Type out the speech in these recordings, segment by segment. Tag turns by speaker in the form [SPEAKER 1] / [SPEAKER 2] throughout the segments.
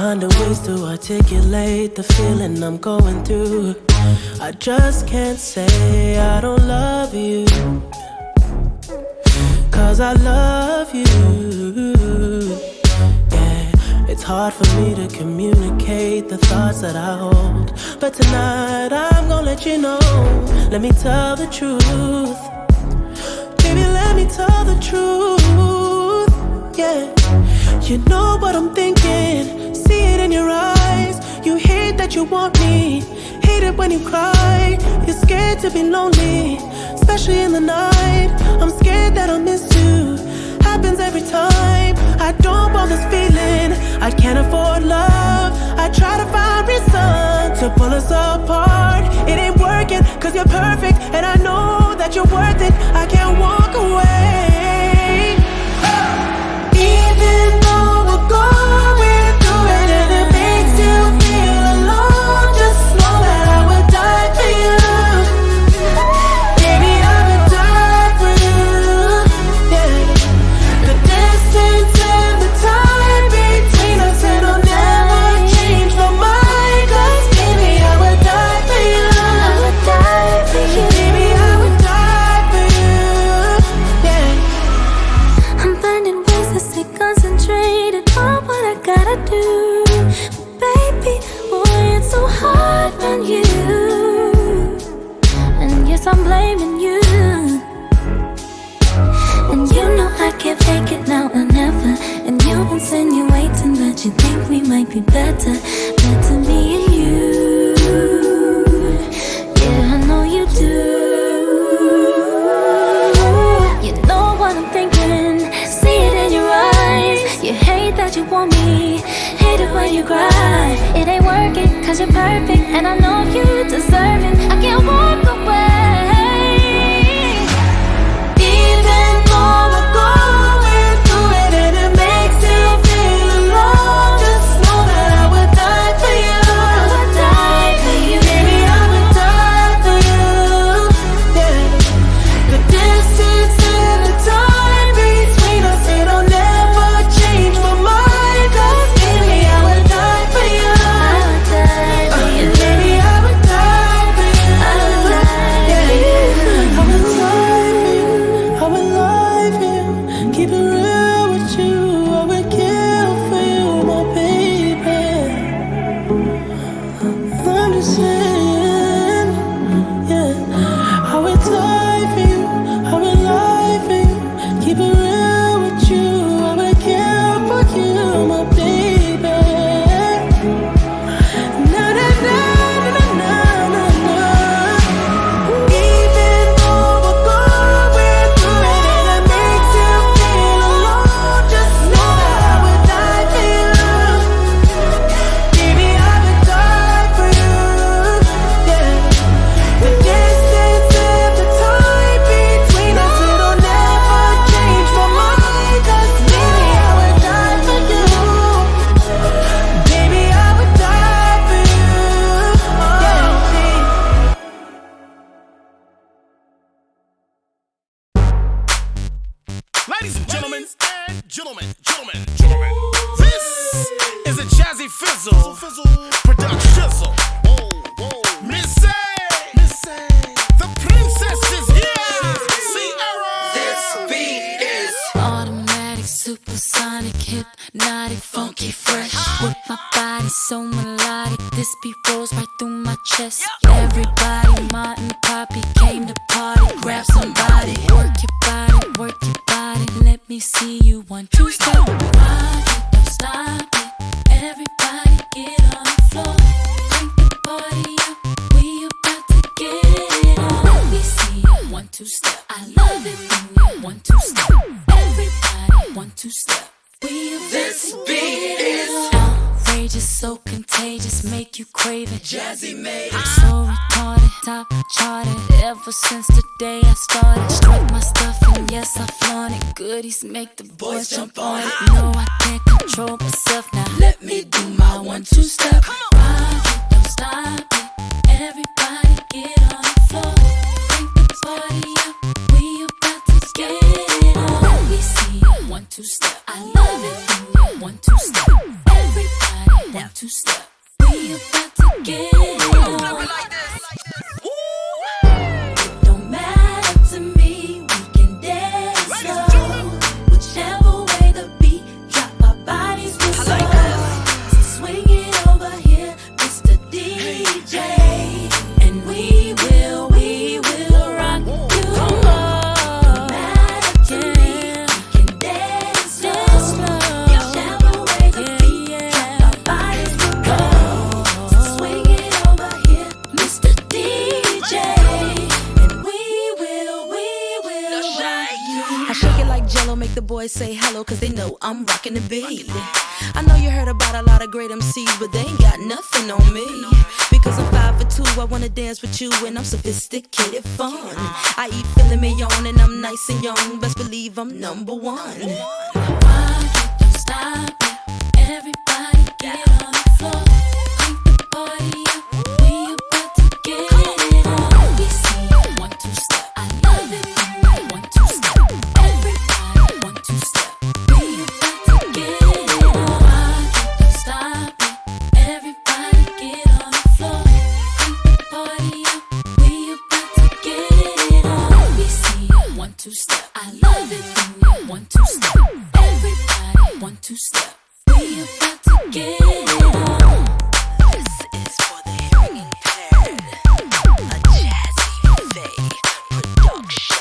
[SPEAKER 1] finding ways to articulate the feeling I'm going through. I just can't say I don't love you, 'cause I love you. Yeah, it's hard for me to communicate the thoughts that I hold, but tonight I'm gonna let you know. Let me tell the truth. Baby, let me tell the truth. Yeah, you know what I'm thinking. See it in your eyes. You hate that you want me. Hate it when you cry. You're scared to be lonely, especially in the night. I'm scared that I'll miss you. Happens every time. I don't want this feeling. I can't afford love. I try to find reason to pull us apart. It ain't working 'cause you're perfect, and I know that you're worth it. I can't walk away. Even though we're going through it and it makes you feel alone, just know that I would die for you. Baby, I would die for you. Yeah. The distance and the time between us, it'll never change my mind. 'Cause baby, I would die for you. I would die for you. Baby, I would die for you. Yeah.
[SPEAKER 2] I'm finding ways to stay concentrated on what I gotta do. Baby, boy, it's so hard on you. And yes, I'm blaming you. And you know I can't fake it now or never. And you insinuating that you think we might be better me and you. Yeah, I know you do. You know what I'm thinking. See it in your eyes. You hate that you want me. Hate it when you cry. It ain't working 'cause you're perfect, and I know you deserve it. I can't walk away. Even though we're going through it and it makes you feel alone, just know that I would die for you. I would die for you.
[SPEAKER 1] Baby, I would die for you. Yeah. The distance and the time between us, it'll never change my mind. 'Cause baby, I would die for you.
[SPEAKER 2] I would die for you.
[SPEAKER 1] Baby, I would die for you.
[SPEAKER 2] I would die for you.
[SPEAKER 1] I would die for you. I would lie for you. Keep it real with you. I would kill for you, my baby. I'm just saying, yeah. I would die for you. I would lie for you. Keep it real with you. I would kill for you, my baby. Na na na na na na na. Even though we're going through it and it makes you feel alone, just know that I would die for you. Baby, I would die for you. Yeah. The distance and the time between us, it'll never change my mind. 'Cause baby, I would die for you. Baby, I would die for you. Yeah.
[SPEAKER 3] Ladies and gentlemen, this is a Jazzy Fizzle production. Missy, the princess is here. Sierra. This beat is
[SPEAKER 2] Automatic, supersonic, hypnotic, funky, fresh. With my body so melodic, this beat rolls right through my chest. Everybody, Martin, Poppy came to party. Grab somebody, work your body, work your body. Let me see you 1, 2, step. Rock it, don't stop it. Everybody get on the floor. Crank the party up, we about to get it on. Let me see you 1, 2, step. I love it when you 1, 2, step. Everybody 1, 2, step. We about
[SPEAKER 3] This
[SPEAKER 2] to
[SPEAKER 3] beat
[SPEAKER 2] get
[SPEAKER 3] is
[SPEAKER 2] it on. Outrageous, so contagious, make you crave it.
[SPEAKER 3] Jazzy made it.
[SPEAKER 2] So retarded, top charted. Ever since the day I started, struck my stuff and yes I flaunt it. Goodies make the boys jump on it. No, I can't control myself now. Let me do my 1, 2, step. Rock it, don't stop it. Everybody get on the floor. Crank the party up, we about to get it on. Let me see you 1, 2, step. I love it when you 1, 2, step. Everybody two step. We about to get it on. Don't matter to me, we can dance slow. Whichever way the beat drop, our bodies will slow. So swing it over here, Mr. DJ, and we will rock you. Don't matter to me, we can dance slow. Whichever way the beat drop, our bodies will go. So swing it over here, Mr. DJ, and we will rock you.
[SPEAKER 4] I shake it like Jello, make the boys say hello, cause they know I'm rocking the beat. I know you heard about a lot of great MCs, but they ain't got nothing on me. Because I'm 5'2", I wanna dance with you, and I'm sophisticated fun. I eat filet mignon, and I'm nice and young. Best believe I'm number one.
[SPEAKER 2] Rock it, don't stop it. Everybody get on the floor. Crank the party up. We about to get it on. We see it, 1, 2 step. I love it when you 1, 2 step. Everybody 1, 2 step. We about to get it on. Rock it, don't stop it. Everybody get on the floor. Crank the party up. We about to get it on. We see it, 1, 2 step. I love it when you 1, 2 step. Everybody 1, 2 step. We about to get it on.
[SPEAKER 4] This is for the hearing impaired. A Jazzy Faye production.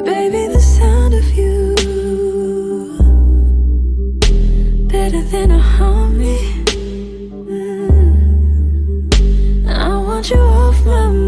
[SPEAKER 5] Baby, the sound of you better than a harmony. I want you off my mind.